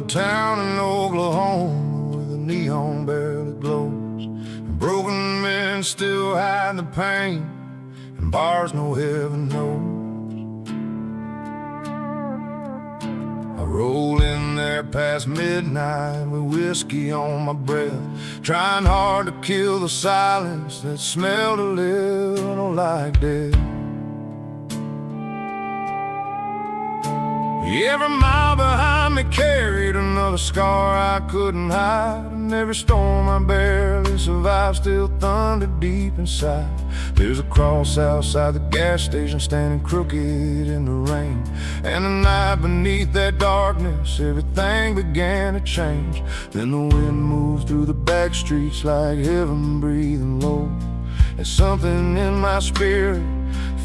town in Oklahoma where the neon barely glows, and broken men still hide the pain, and bars no heaven knows. I roll in there past midnight with whiskey on my breath, trying hard to kill the silence that smelled a little like death. Every mile behind me carried another scar I couldn't hide, and every storm I barely survived still thundered deep inside. There's a cross outside the gas station standing crooked in the rain, and the night beneath that darkness everything began to change. Then the wind moved through the back streets like heaven breathing low, and something in my spirit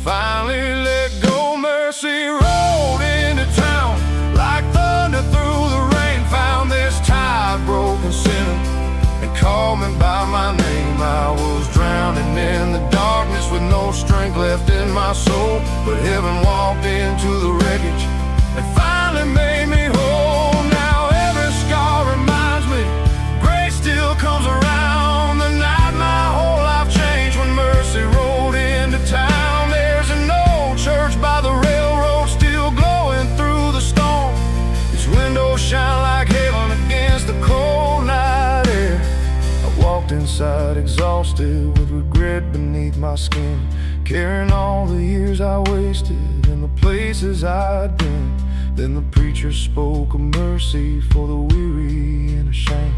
finally let go. Mercy rolled into town like thunder through the rain, found this tired, broken sinner and called me by my name. I was drowning in the darkness with no strength left in my soul, but heaven walked into the wreckage and finally made me whole. Now every scar reminds me grace still comes around. The night my whole life changed when mercy rolled into town. There's an old church by the railroad still glowing through the storm. Its windows shine like heaven against the cold night air. I walked inside exhausted with regret beneath my skin, carrying all the years I wasted and the places I'd been. Then the preacher spoke of mercy for the weary and ashamed,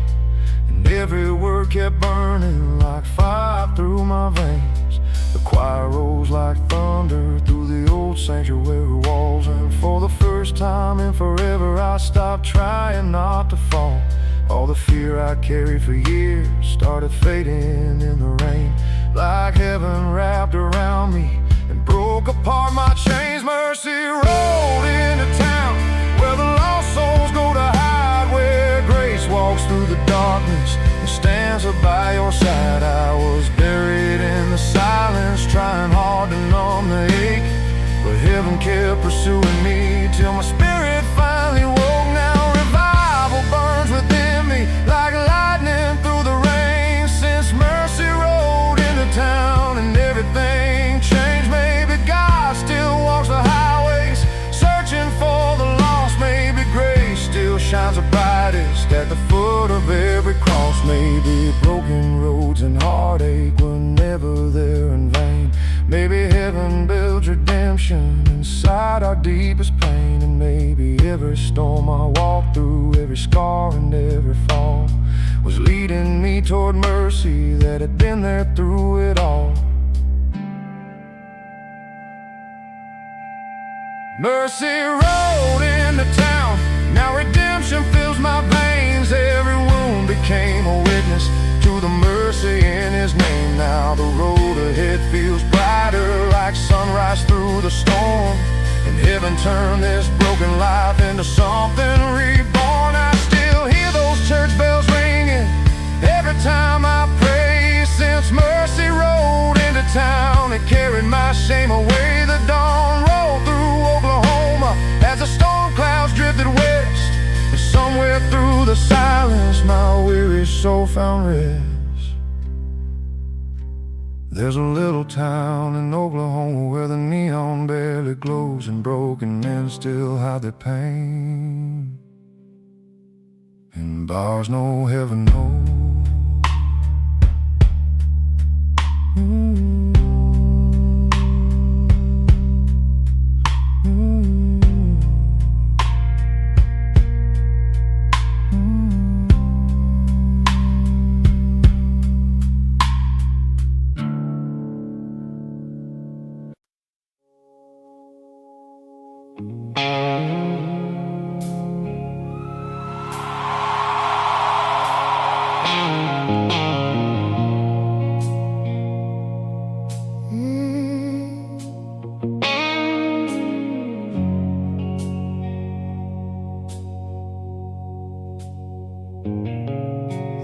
and every word kept burning like fire through my veins. The choir rose like thunder through the old sanctuary walls, and for the first time in forever I stopped trying not to fall. All the fear I carried for years started fading in the rain, like heaven wrapped around me and broke apart my chains. Mercy rolled into town where the lost souls go to hide, where grace walks through the darkness and stands up by your side. I was buried in the silence, trying hard to numb the ache, but heaven kept pursuing me till my spirit finally woke. Now revival burns within me like lightning through the rain, since mercy rolled into town and everything changed. Maybe God still walks the highways searching for the lost. Maybe grace still shines the brightest at the foot of every cross. Maybe broken roads and heartache were never there in vain. Maybe heaven builds redemption inside our deepest pain. And maybe every storm I walked through, every scar and every fall, was leading me toward mercy that had been there through it all. Mercy rolled into town, now redemption fills my veins. Every wound became a witness to the mercy in His name. Now the road ahead feels brighter like sunrise through the storm, and heaven turned this broken life into something reborn. I still hear those church bells ringing every time I pray, since mercy rolled into town and carried my shame away. The dawn rolled through Oklahoma as the storm clouds drifted west, and somewhere through the silence my weary soul found rest. There's a little town in Oklahoma where the neon barely glows, and broken men still hide their pain, and bars no heaven knows.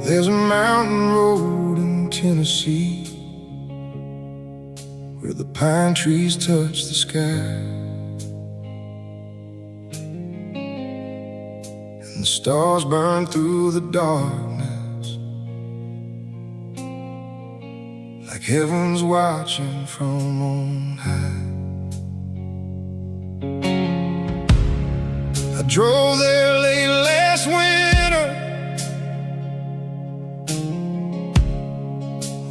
There's a mountain road in Tennessee where the pine trees touch the sky, and and the stars burn through the darkness, like heaven's watching from on high. I drove there late last winter,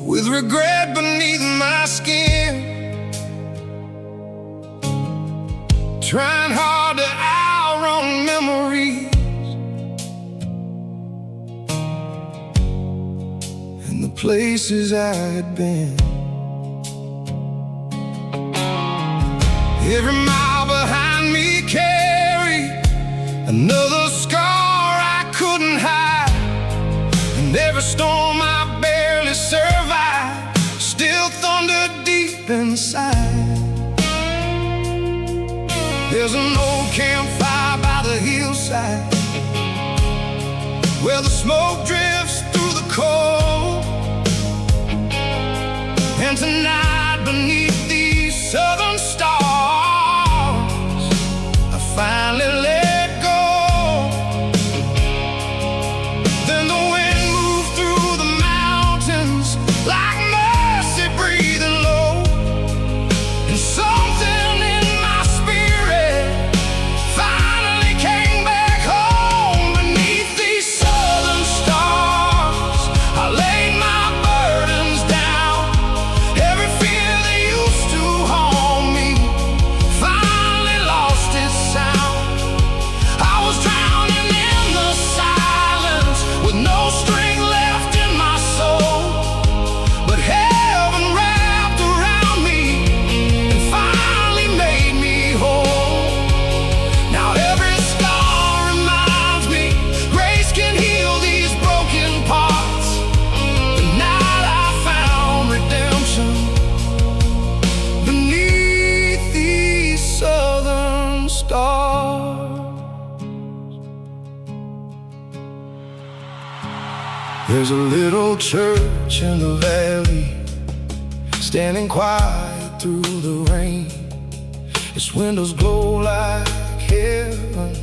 with regret beneath my skin, trying hard to outrun memories and the places I had been. Every mile behind me carried another scar I couldn't hide, and every storm I barely survived still thundered deep inside. There's an old campfire by the hillside, where the smoke drifts through the cold. And tonight, beneath these southern stars, I finally let go. Then the wind moved through the mountains like mercy breathing low, and something in my spirit finally came back home. Beneath these southern stars, I laid my burdens down. Every fear that used to haunt me finally lost its sound. I was drowning in the silence with no strength left in my soul, but heaven wrapped around me and finally made me whole. Now every scar reminds me grace can heal these broken parts. The night I found redemption beneath these southern stars. There's a little church in the valley, standing quiet through the rain. Its windows glow like heaven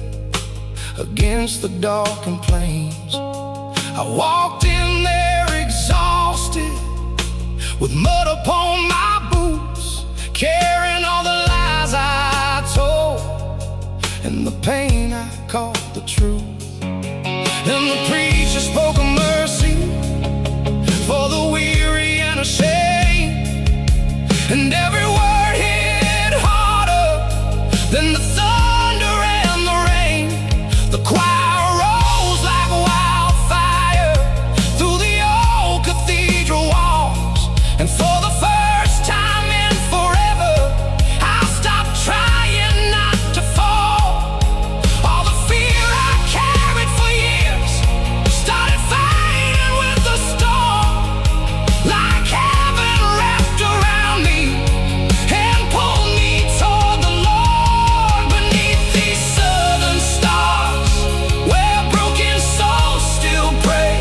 against the darkened plains. I walked in there exhausted, with mud upon my boots, carrying all the lies I told and the pain I called the truth. And the preacher spoke of mercy for the weary and ashamed, and every word hit harder than the thunder and the rain. The choir rose like wildfire through the old cathedral walls, and for the first time in forever, I stopped trying not to fall. All the fear I carried for years started fighting with the storm, like heaven wrapped around me and pulled me toward the Lord. Beneath these southern stars, where broken souls still pray,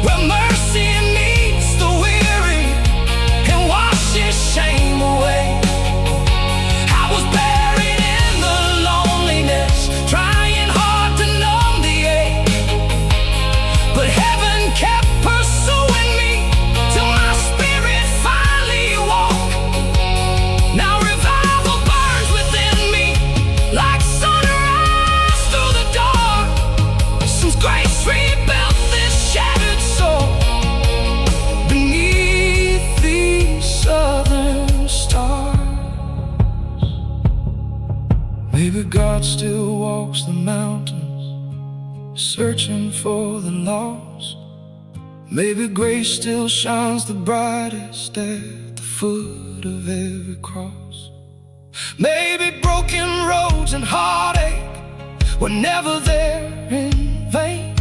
where mercy meets the weary and washes shame away. I was buried in the loneliness, trying hard to numb the ache, but heaven kept pursuing me till my spirit finally woke. Now revival burns within me like sunrise through the dark, since grace rebuilt this shattered soul beneath these southern stars. Maybe God still walks the mountains, searching for the lost. Maybe grace still shines the brightest at the foot of every cross. Maybe broken roads and heartache were never there in vain.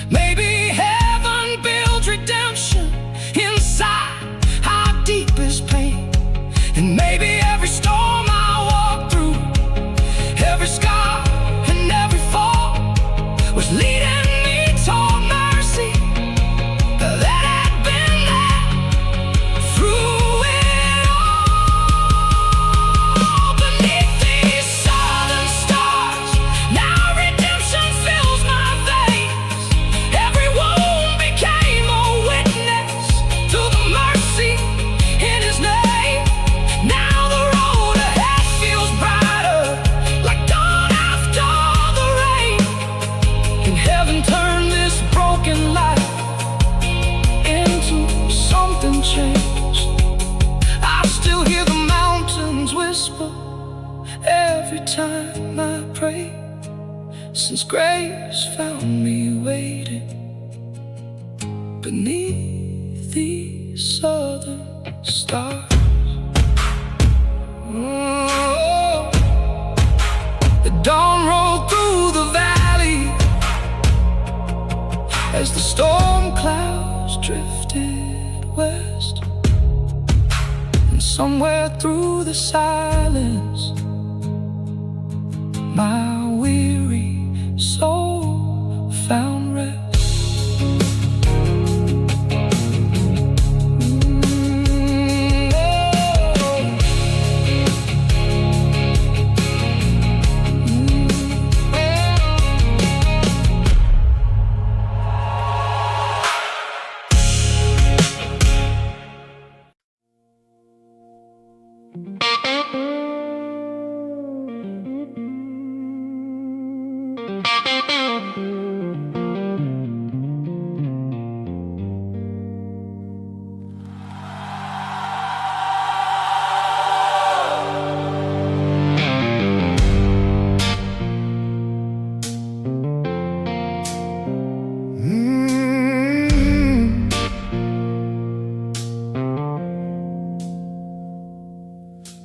Maybe heaven builds redemption inside our deepest pain. And maybe every storm I walk through, every scar and every fall, was leading me toward mercy that had been there through it all. Beneath these southern stars, now redemption fills my since grace found me waiting beneath these southern stars. Oh, the dawn rolled through the valley as the storm clouds drifted west, and somewhere through the silence my weary soul found rest.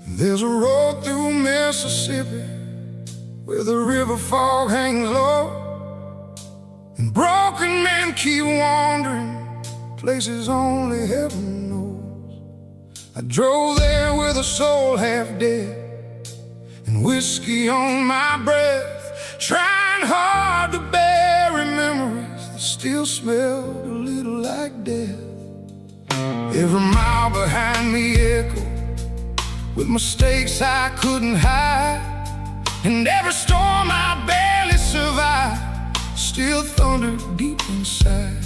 There's a road through Mississippi where the river fog hangs low, and broken men keep wandering places only heaven knows. I drove there with a soul half dead and whiskey on my breath, trying hard to bury memories that still smelled a little like death. Every mile behind me echoed with mistakes I couldn't hide, and every storm I barely survived still thundered deep inside.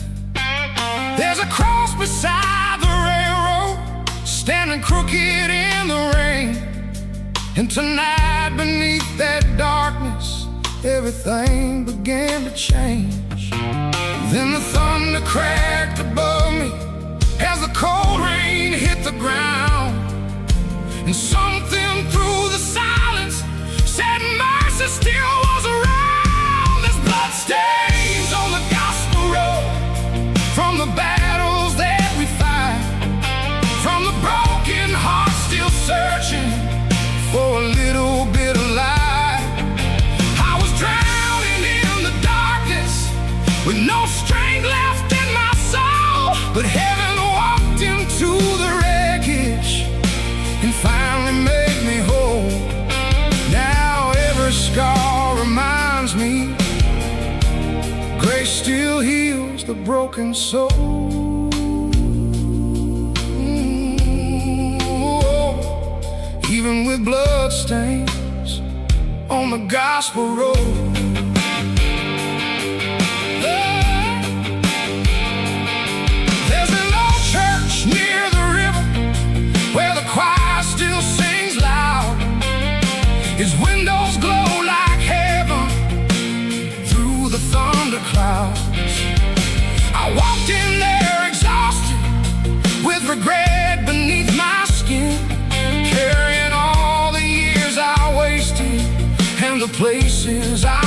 There's a cross beside the railroad, standing crooked in the rain, and tonight beneath that darkness everything began to change. Then the thunder cracked above me as the cold rain hit the ground, and something through the silence said mercy still was around. There's bloodstains on the gospel road from the battles that we fight, from the broken heart still searching for a little bit of light. I was drowning in the darkness with no strength left in my soul, but heaven walked into the wreckage and finally made me whole. Now every scar reminds me grace still heals the broken soul. Even with blood stains on the gospel road. There's an old church near the river where the choir still sings loud. Its windows glow like heaven through the thunder clouds. I walked in there exhausted with regret beneath my skin, carrying all the years I wasted and the places I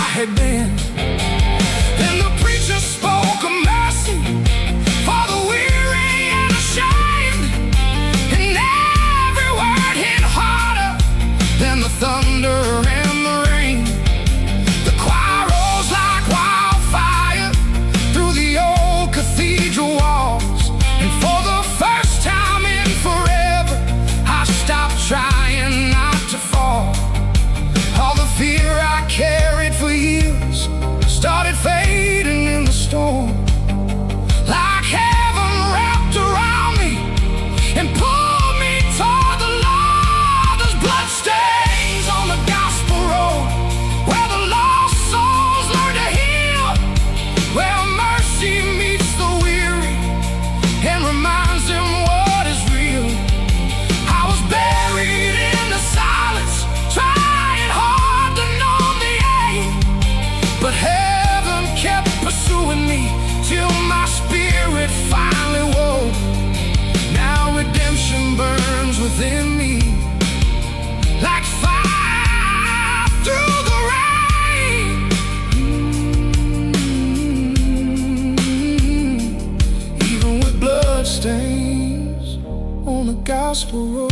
gospel road.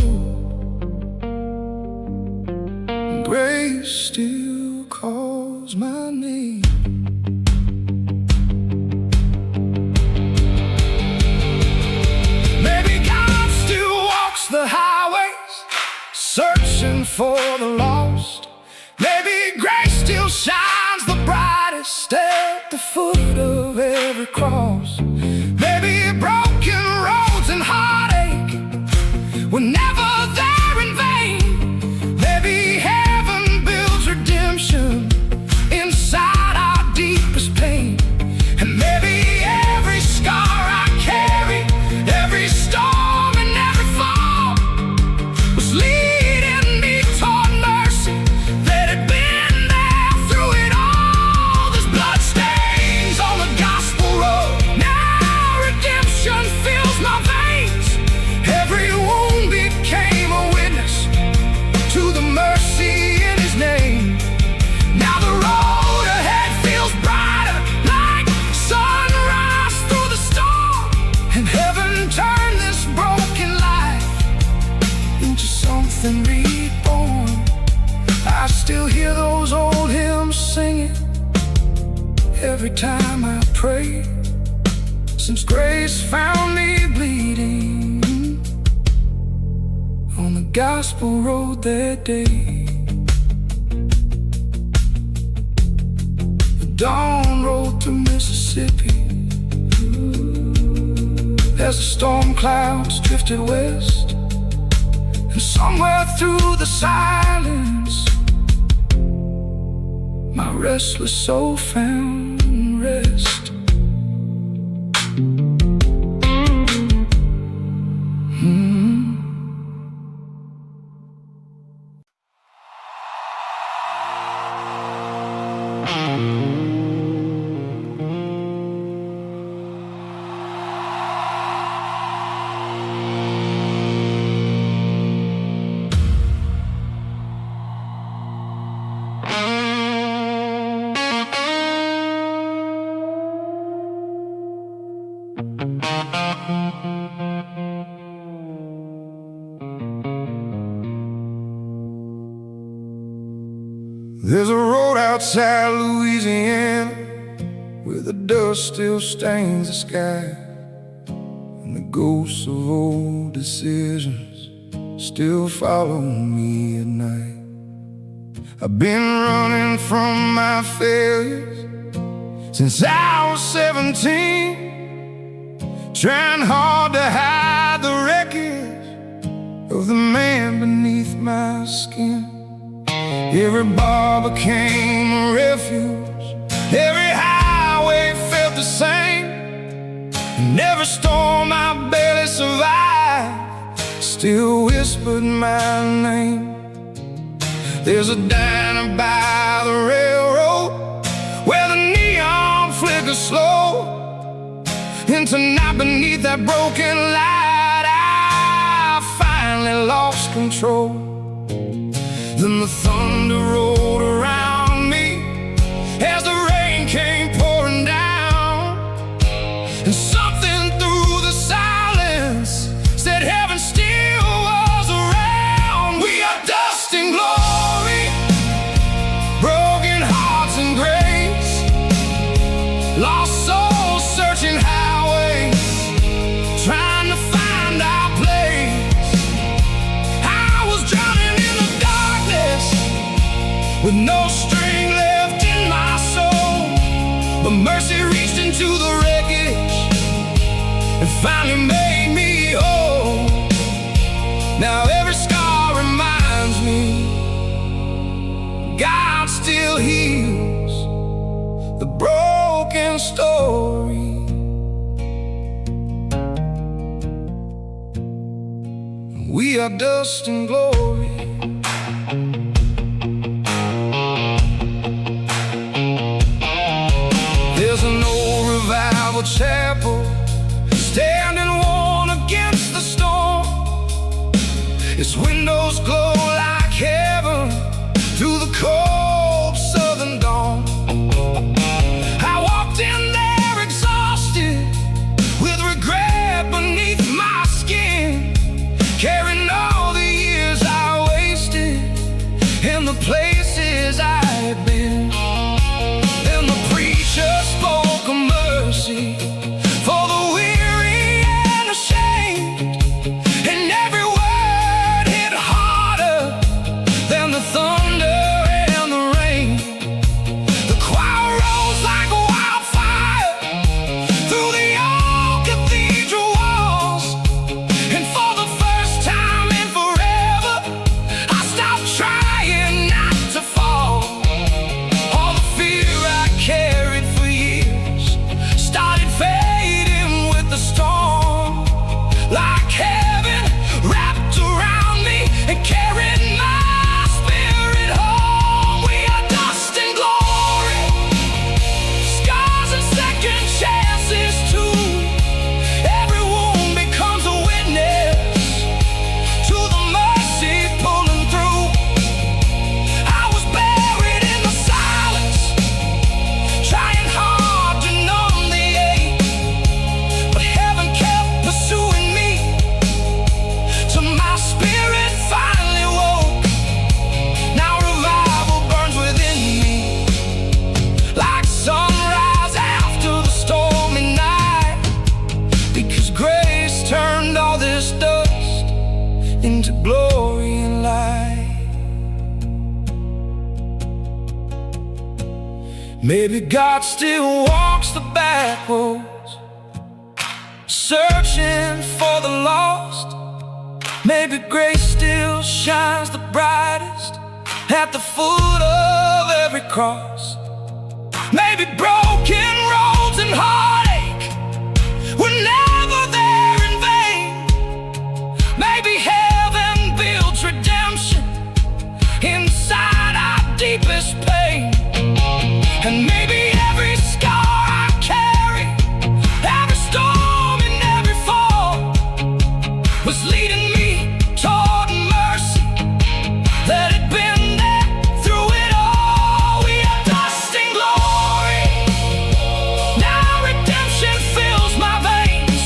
Grace still calls my name. Maybe God still walks the highways, searching for the lost. Maybe grace still shines the brightest at the foot of every cross. Maybe broken roads and heartache were never there in vain. Maybe heaven builds redemption inside our deepest pain. And maybe every scar I carry, every storm and every fall was leading me toward mercy that had been there through it all. There's blood stains on the gospel road. Now redemption fills my veins. Every wound became a witness to the mercy in His name. Now the road ahead feels brighter, like sunrise through the storm. And heaven turned this broken life into something reborn. I still hear those old hymns singing every time I pray, since grace found me bleeding on the gospel road that day. The dawn rolled through Mississippi as the storm clouds drifted west, and somewhere through the silence my restless soul found rest. There's a road outside Louisiana where the dust still stains the sky, and the ghosts of old decisions still follow me at night. I've been running from my failures since I was 17, trying hard to hide the wreckage of the man beneath my skin. Every bar became a refuge, every highway felt the same, and every storm I barely survived still whispered my name. There's a diner by the railroad where the neon flickers slow, and tonight beneath that broken light I finally lost control. Then the thunder rolled around me as the rain came pouring down, and something through the silence said heaven still was around. We are dust and glory, broken hearts and grace, lost souls searching highways, trying to find our place. I was drowning with no string left in my soul, but mercy reached into the wreckage and finally made me whole. Now every scar reminds me God still heals the broken story. We are dust and glory. There's an old revival chapel standing worn against the storm. Its windows glow like heaven through the cold southern dawn. I walked in there exhausted with regret beneath my skin, Maybe God still walks the back roads, searching for the lost. Maybe grace still shines the brightest at the foot of every cross. Maybe broken roads and heartache were never there in vain. Maybe heaven builds redemption inside our deepest pain. And maybe every scar I carry, every storm and every fall, was leading me toward mercy. Let it been there through it all. We are dust and glory. Now redemption fills my veins.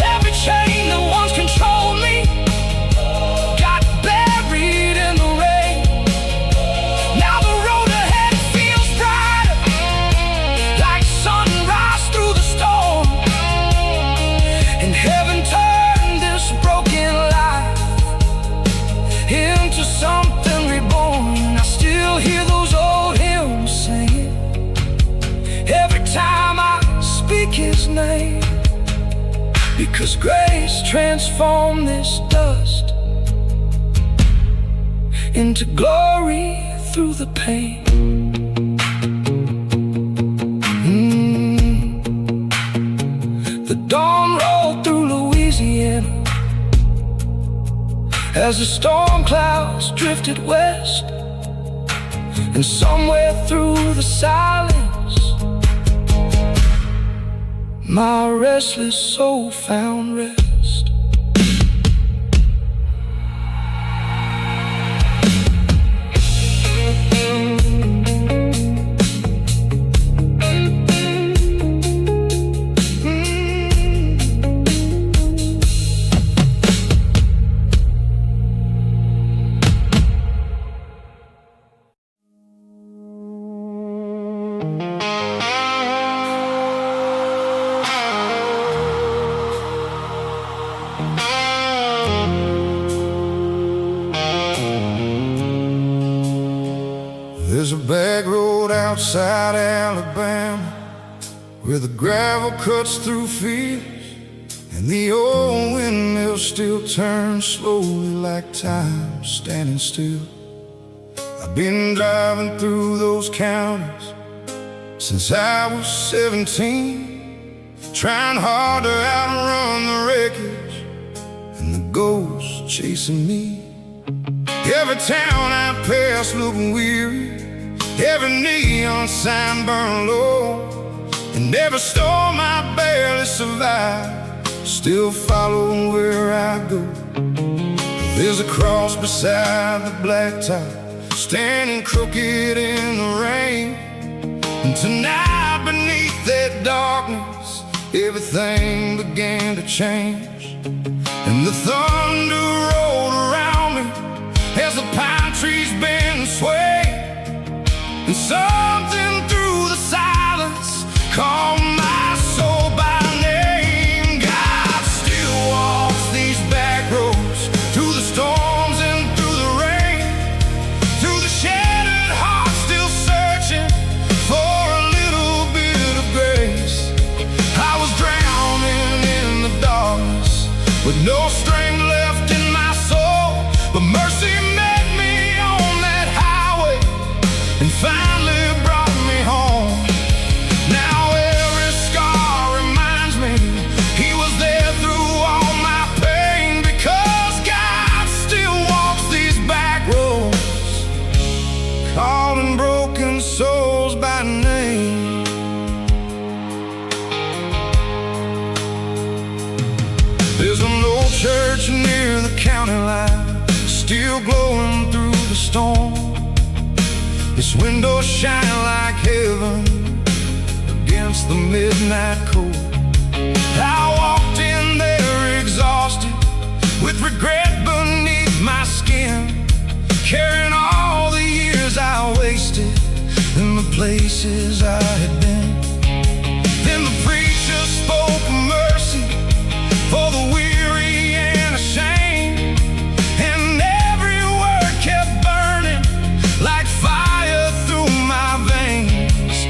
Every chain that once controlled me got buried in the rain. Now the road ahead feels brighter, like sunrise through the storm. And heaven turned this broken life into something reborn. I still hear those old hymns singing every time I speak His name, because grace transformed this dust into glory through the pain. The dawn rolled through Louisiana as the storm clouds drifted west, and somewhere through the silence my restless soul found rest. There's a back road outside Alabama where the gravel cuts through fields, and the old windmill still turns slowly like time standing still. I've been driving through those counties since I was 17, trying hard to outrun the wreckage and the ghosts chasing me. Every town I pass looking weary, every neon sign burned low, and every storm I barely survive, still following where I go. There's a cross beside the blacktop, standing crooked in the rain. And tonight beneath that darkness, everything began to change. And the thunder rolled around me as the pine trees bend and sway, and something through the silence called my soul by name. God still walks these back roads, through the storms and through the rain, through the shattered heart still searching for a little bit of grace. I was drowning in the darkness with no strength left in my soul, but mercy met me on that highway and finally brought me home. Now every scar reminds me He was there through all my pain, because God still walks these back roads, calling broken souls by name. There's an old church near the county line, still glowing through the storm. Its windows shine like heaven against the midnight cold. I walked in there exhausted, with regret beneath my skin, carrying all the years I wasted in the places I had been. Then the preacher spoke of mercy for the weary and ashamed, and every word kept burning like fire through my veins.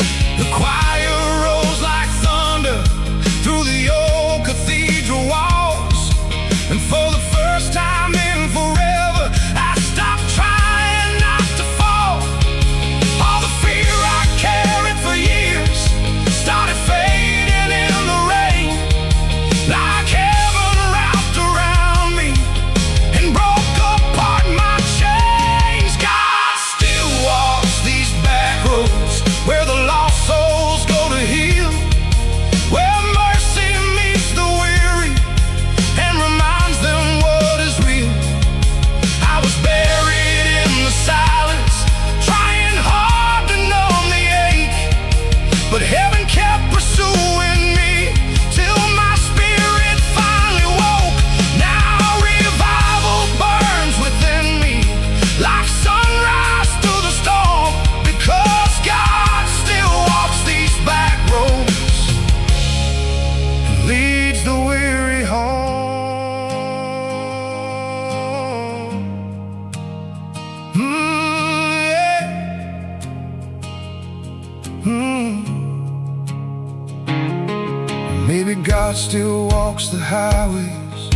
God still walks the highways,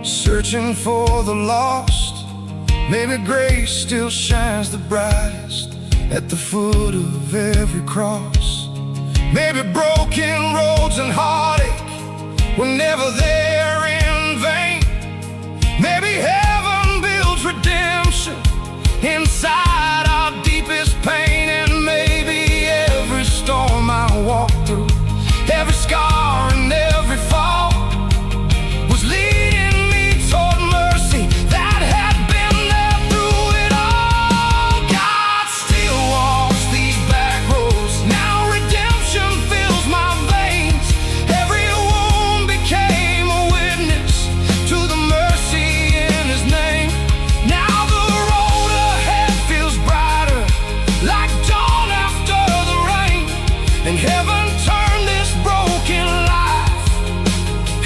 searching for the lost. Maybe grace still shines the brightest at the foot of every cross. Maybe broken roads and heartache were never there in vain. Maybe heaven builds redemption inside our deepest pain. And maybe every storm I walk through, every scar and every fall, was leading me toward mercy that had been there through it all. God still walks these back roads. Now redemption fills my veins. Every wound became a witness to the mercy in His name. Now the road ahead feels brighter, like dawn after the rain. And heaven turned this broken life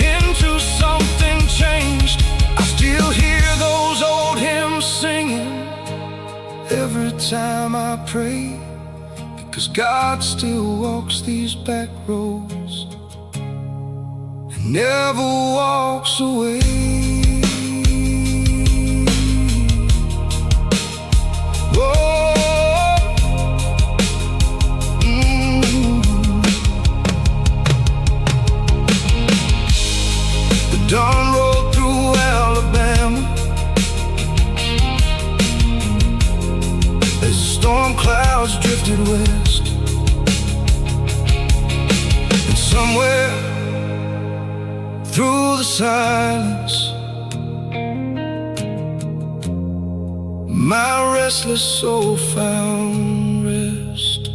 into something changed. I still hear those old hymns singing every time I pray, because God still walks these back roads and never walks away. Dawn rolled through Alabama as the storm clouds drifted west. And somewhere through the silence, my restless soul found rest.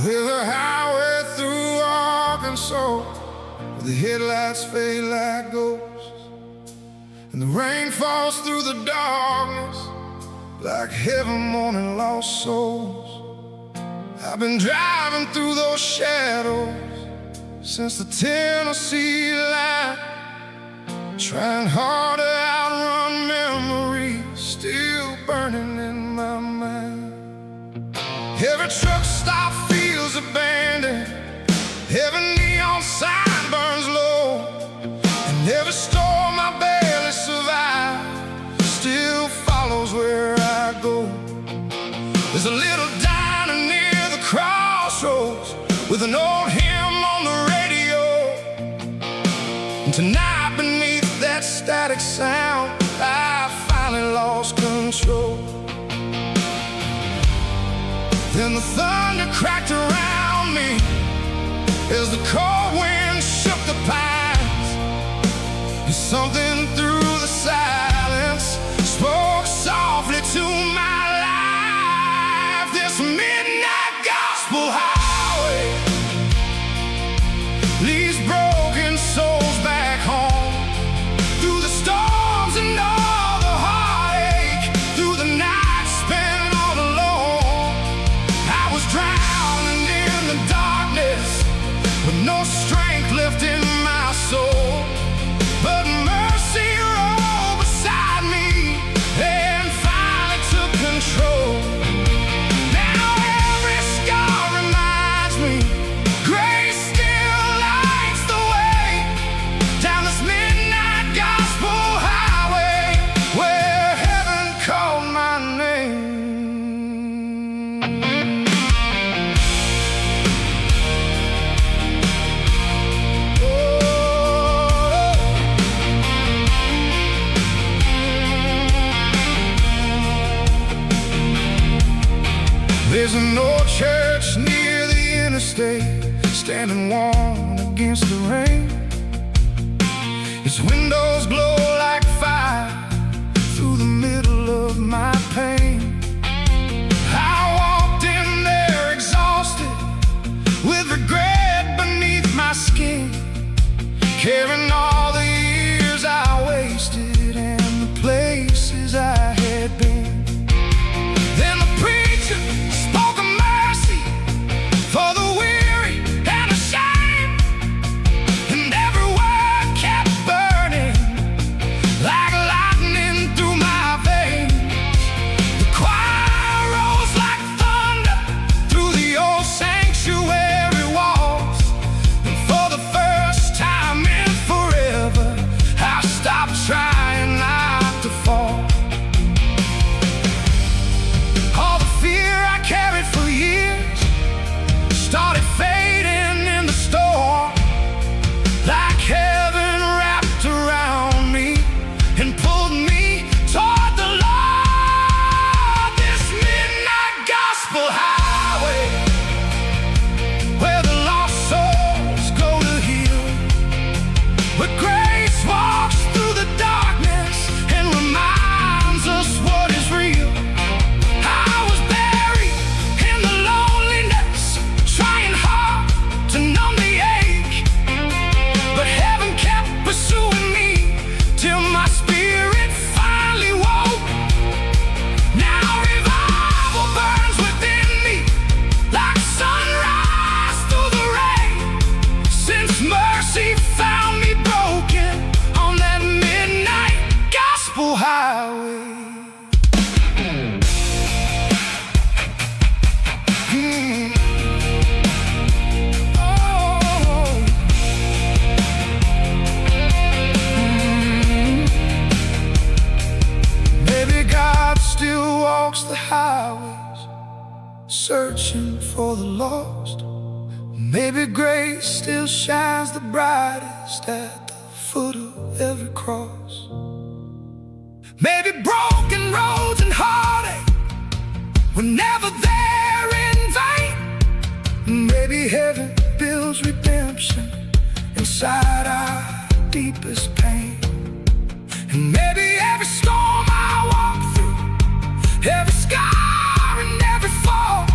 There's a highway through Arkansas where the headlights fade like ghosts, and the rain falls through the darkness like heaven mourning lost souls. I've been driving through those shadows since the Tennessee line, trying hard to outrun memories still burning in my mind. Every truck stop feels abandoned, every neon sign burns low, and every storm I barely survive still follows where I go. There's a little diner near the crossroads with an old hymn on the radio, and tonight beneath that static sound I finally lost control. Then the thunder cracked around me as the cold wind shook the pines, and something through the silence spoke softly to my life. This midnight gospel highway leads broken souls back home, through the storms and all the heartache, through the night spent all alone. I was drowning in the darkness with no strength left in my soul, but mercy There's an old church near the interstate, standing warm against the rain. Its windows glow like fire through the middle of my pain. I walked in there exhausted, with regret beneath my skin, carrying all the years I wasted and the places I had been. Then the preacher spoke of mercy for the weary and ashamed, and every word kept burning like lightning through my veins. The choir rose like thunder through the old sanctuary walls, and for the first time in forever I stopped trying not to fall. All the fear I carried for years started fading in the storm, like heaven wrapped around me and pulled me toward the Lord. This midnight gospel highway, where the lost souls go to heal, where grace walks through the darkness and reminds us what is real. I was buried in the loneliness, trying hard to numb the ache, but heaven kept pursuing me till my spirit finally woke. Now revival burns within me like sunrise through the rain, since mercy found me broken on that midnight gospel highway. Maybe God still walks the highways, searching for the lost. Maybe grace still shines the brightest at the foot of every cross. Maybe broken roads and heartache were never there in vain. Maybe heaven builds redemption inside our deepest pain. And maybe every storm I walk through, every scar and every fall,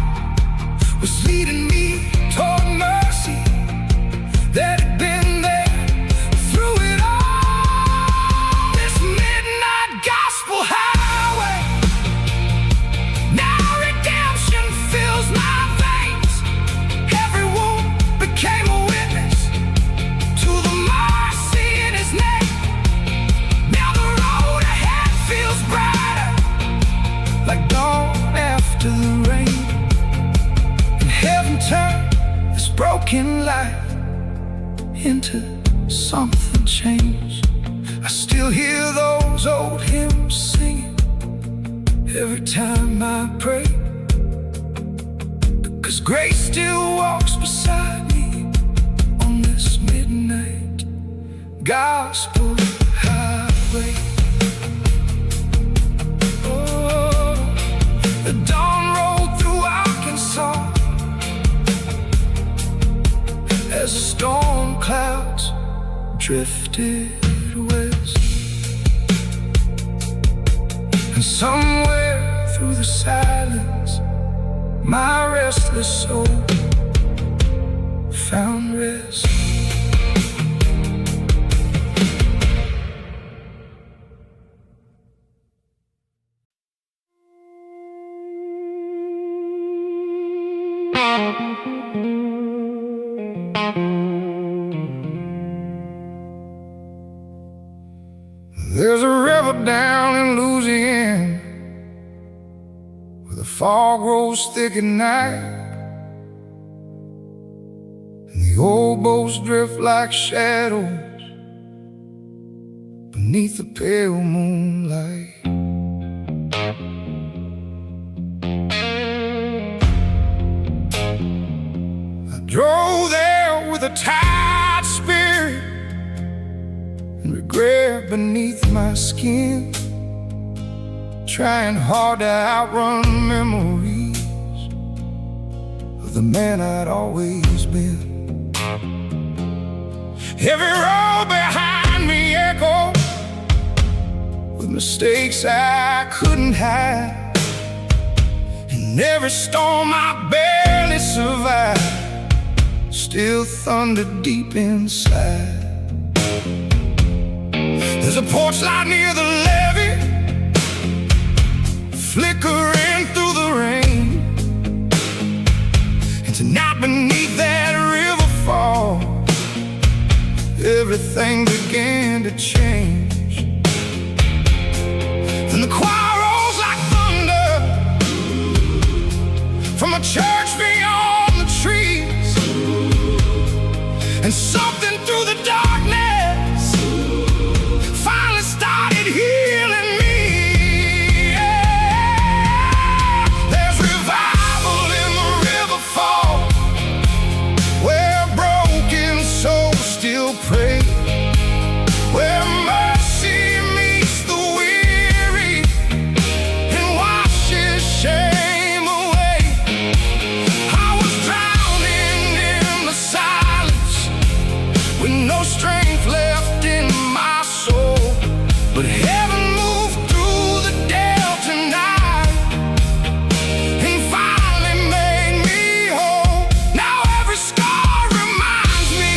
was leading me toward mercy that had been there through it all. This midnight gospel highway, now redemption fills my veins. Every wound became a witness to the mercy in His name. Now the road ahead feels brighter, like dawn after the rain. And heaven turned this broken life into something changed. I still hear those old hymns singing every time I pray, because grace still walks beside me on this midnight gospel highway. Oh, the dawn rolled through Arkansas as the storm clouds drifted west. And somewhere through the silence, my restless soul found rest. There's a river down in Louisiana where the fog grows thick at night, and the old boats drift like shadows beneath the pale moonlight. I drove there with a tired spirit and regret beneath my skin, trying hard to outrun memories the man I'd always been. Every road behind me echoed with mistakes I couldn't hide, and every storm I barely survived still thundered deep inside. There's a porch light near the levee, flickering through the rain, and tonight beneath that river fall, everything began to change. Then the choir rolls like thunder from a church beyond the trees, and something through the darkness finally started healing me. Yeah. There's revival in the river fall, where broken souls still pray, where mercy meets the weary and washes shame away. I was drowning in the silence with no strength left in my soul, but heaven moved through the dell tonight and finally made me whole. Now every scar reminds me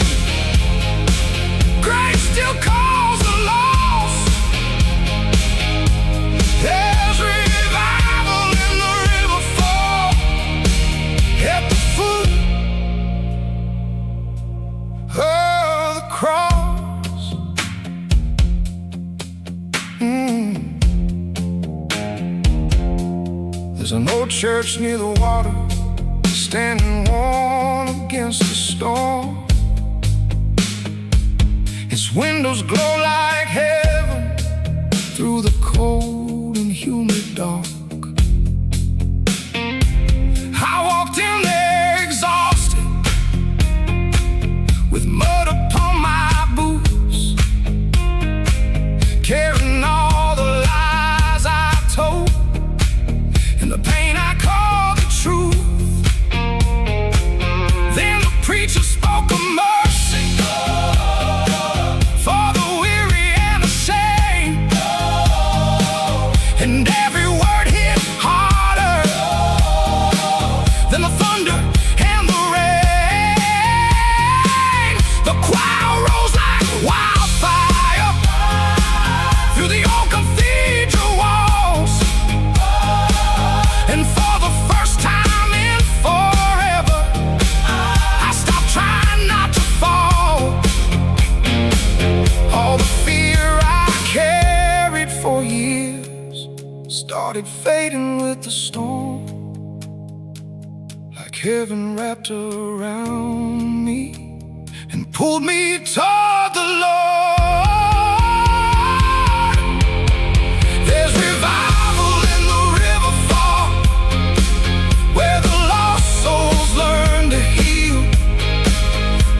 grace still calls the lost. There's revival in the river fall, at the foot of the cross. There's an old church near the water, standing warm against the storm. Its windows glow like heaven through the cold and humid dark. I walked in there exhausted, with mud upon my boots, carrying all the lies I told and the pain I called the truth. Then the preacher spoke of mercy for the weary and ashamed, and every word hit harder than the thunder and the rain. The choir rose like wildfire through the old cathedral walls, and for the first time in forever, I stopped trying not to fall. All the fear I carried for years started fading with the storm, like heaven wrapped around me and pulled me toward the Lord. There's revival in the river fall, where the lost souls learn to heal,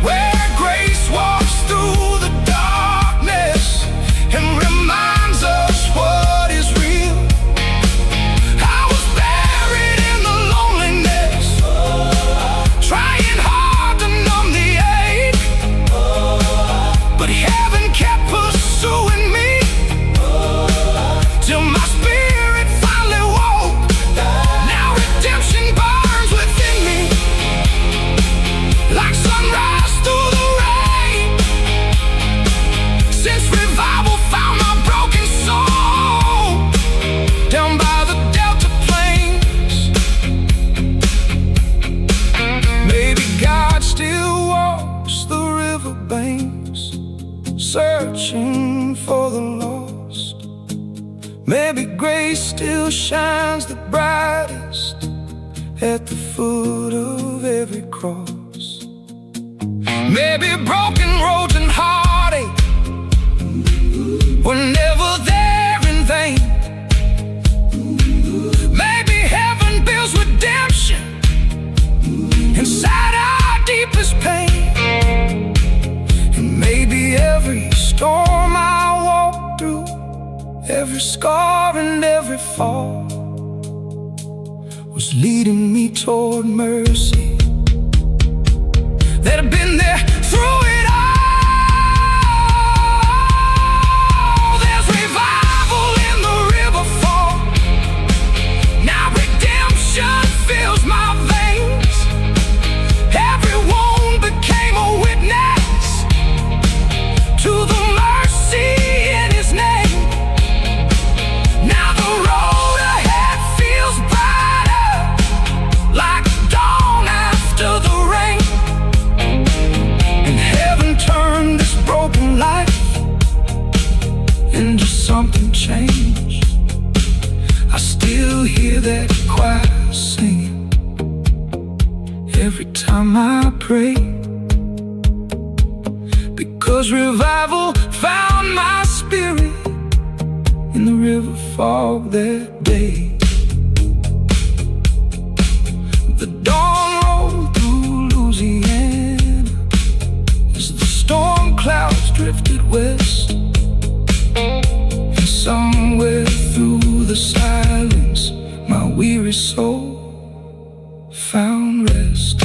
where grace walks through the darkness and reminds us what is real. I was buried in the loneliness, trying hard to numb the ache, but heaven kept pursuing me till my spirit finally woke. Now redemption burns within me like sunrise through the rain. Since revival found my broken soul down by the Delta Plains, maybe God still walks the riverbanks, searching for the lost. Maybe grace still shines the brightest at the foot of every cross. Maybe broken roads and heartache were never there in vain. Maybe heaven builds redemption inside our deepest pain. And maybe every storm I walk through, every scar and every fall, was leading me toward mercy that have been there through it all. There's revival in the river fall. Now redemption fills my veins. Every wound became a witness to the mercy in His name. Now the road ahead feels brighter, like dawn after the rain. And heaven turned this broken life into something changed. I still hear that choir singing every time I pray, because revival found my spirit in the river fog that day. The dawn rolled through Louisiana as the storm clouds drifted west, and somewhere through the silence my weary soul found rest.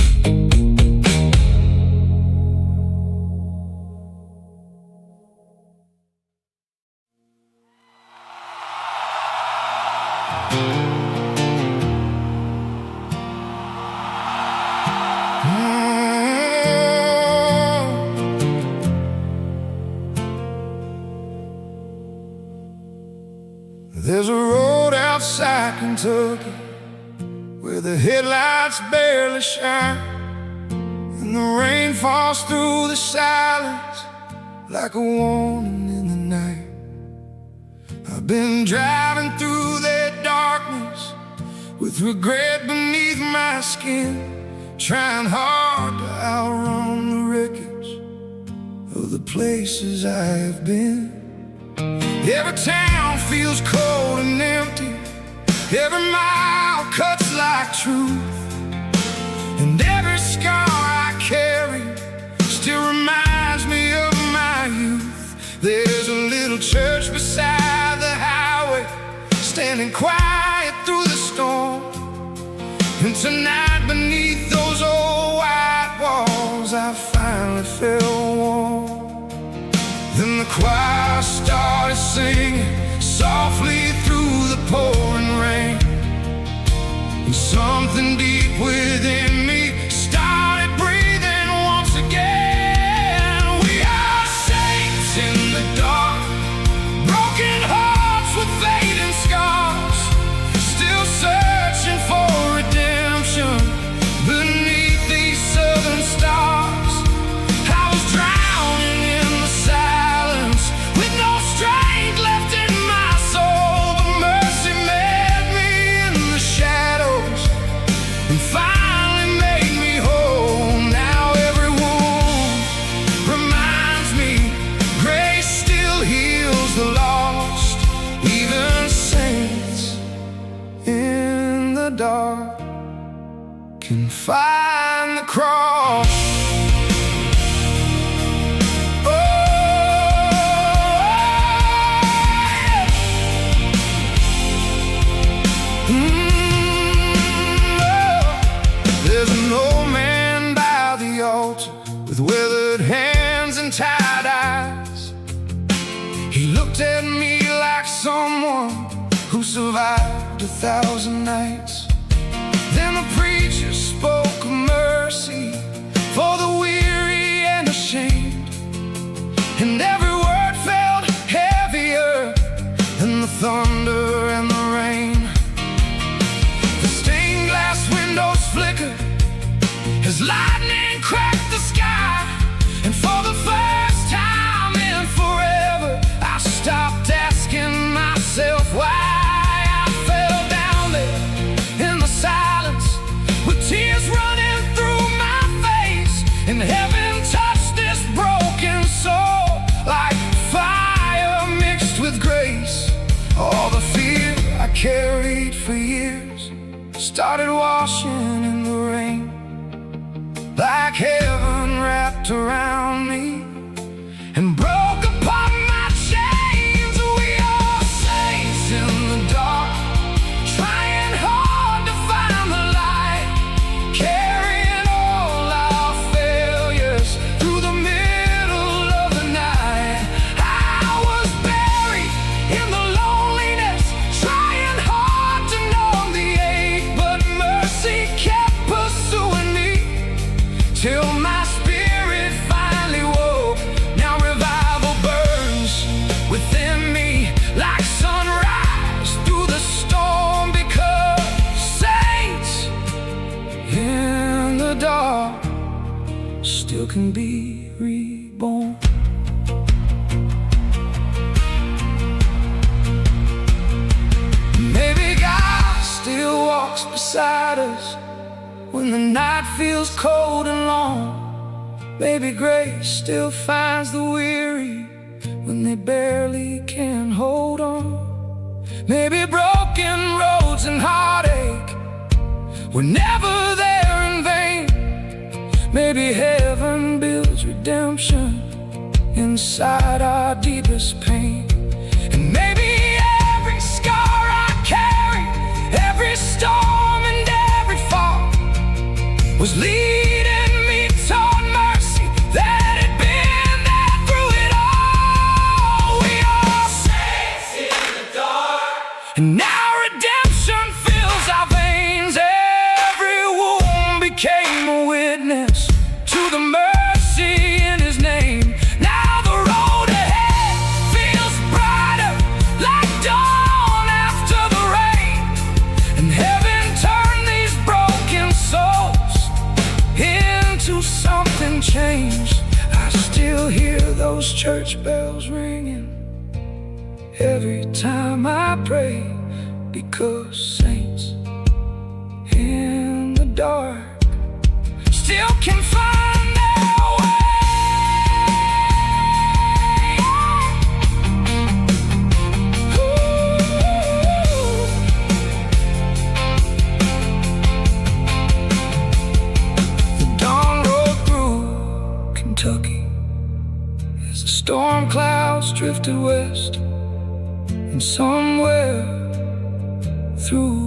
There's a road outside Kentucky where the headlights barely shine, and the rain falls through the silence like a warning in the night. I've been driving through that darkness with regret beneath my skin, trying hard to outrun the wreckage of the places I have been. Every town feels cold and empty, every mile cuts like truth, and every scar I carry still reminds me of my youth. There's a little church beside the highway, standing quiet through the storm, and tonight beneath those old white walls I finally felt warm. Then the choir started singing softly through the pouring rain, and something deep within me started breathing once again. We are saints in the dark, broken hearts with fading scars, still searching for redemption beneath these southern stars. I was drowning in the silence with no strength left in my soul, but mercy met me in the shadows and finally made me whole. Now every wound reminds me grace still heals the lost. Even saints in the dark can find the cross. There's an old man by the altar with withered hands and tired eyes. He looked at me like someone who survived 1,000 nights. Then the preacher spoke of mercy for the weary and ashamed, and every word felt heavier than the thunder and the rain. The stained glass windows flickered as lightning cracked the sky, and for the first time in forever I stopped asking myself why. I fell down there in the silence with tears running through my face, and heaven touched this broken soul like fire mixed with grace. All the fear I carried for years started washing in the rain, like heaven wrapped around me and broke apart my chains. We are saints in the dark, trying hard to find the light, carrying all our failures can be reborn. Maybe God still walks beside us when the night feels cold and long. Maybe grace still finds the weary when they barely can hold on. Maybe broken roads and heartache were never there in vain. Maybe heaven builds redemption inside our deepest pain. And maybe every scar I carry, every storm and every fall was leading me toward mercy that had been there through it all. We are saints in the dark, and now redemption fills our veins. Every wound became a witness to the mercy in His name. Now the road ahead feels brighter, like dawn after the rain. And heaven turned these broken souls into something changed. I still hear those church bells ringing every time I pray, because saints in the dark still can find their way. Ooh. The dawn rolled through Kentucky as the storm clouds drifted west, and somewhere through